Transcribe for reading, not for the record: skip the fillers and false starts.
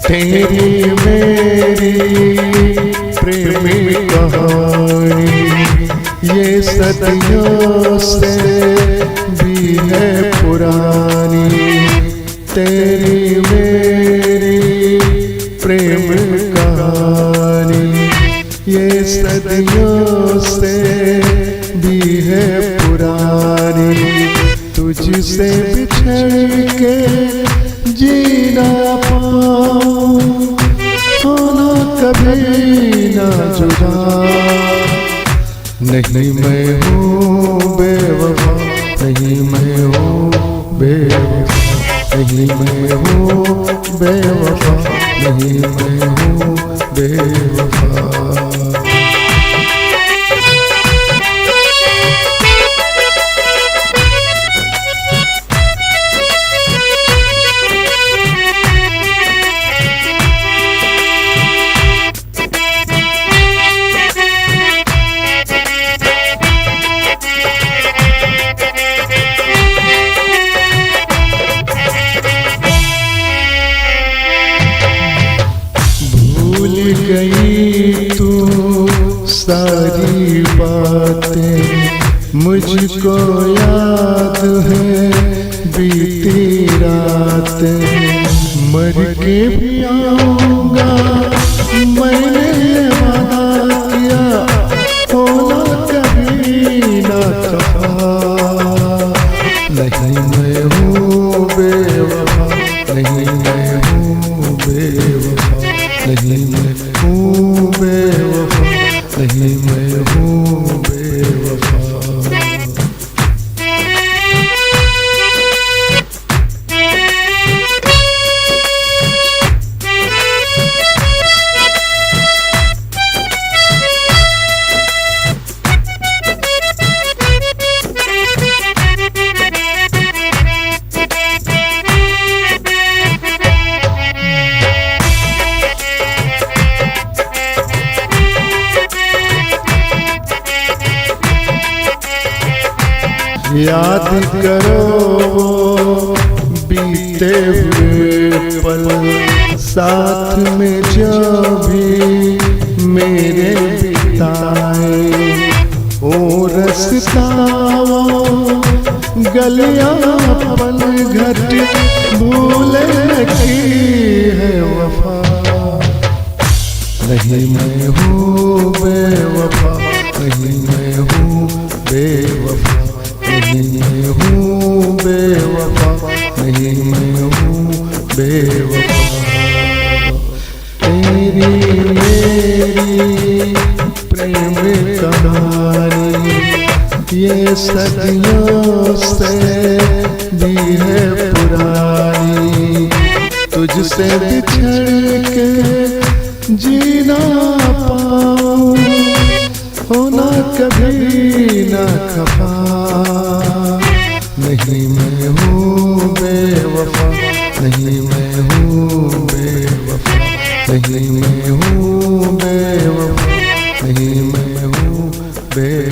तेरी मेरी प्रेमी कहानी ये सदियों से भी है पुरानी। तेरी मेरी प्रेम कहानी ये सदियों से भी है पुरानी। तुझसे बिछड़ के जीना पाऊं, होना कभी ना जुदा। नहीं मैं हूँ बेवफा, नहीं मैं हूँ बेवफा, नहीं मैं हूँ बेवफा, नहीं मैं हूँ बेवफा। गई तू सारी बातें, मुझको याद है बीती रातें। मर के भी आऊंगा मैंने वादा किया, होना कभी ना कहा। नहीं मैं हूँ बेवफा, नहीं मैं हूँ बेवफा, नहीं मैं हूँ बेवफा, नहीं मैं हूँ बेवफा। याद करो वो बीते हुए पल, साथ में जो भी मेरे बिताए। ओ रास्ता वो गलियां पल घट भूले की है वफा। नहीं मैं हूँ बेवफा, नहीं मैं हूँ बेवफा, नहीं मैं हूँ बेवफा, नहीं मैं हूँ बेवफा। तेरी मेरी प्रेम कहानी ये सदियों से भी है पुरानी। तुझसे बिछड़ के जीना पाऊं, होना कभी ना खफा। नहीं मैं हूँ बेवफा, नहीं मैं हूँ बेवफा, नहीं मैं हूँ बेवफा, नहीं मैं हूँ बेवफा।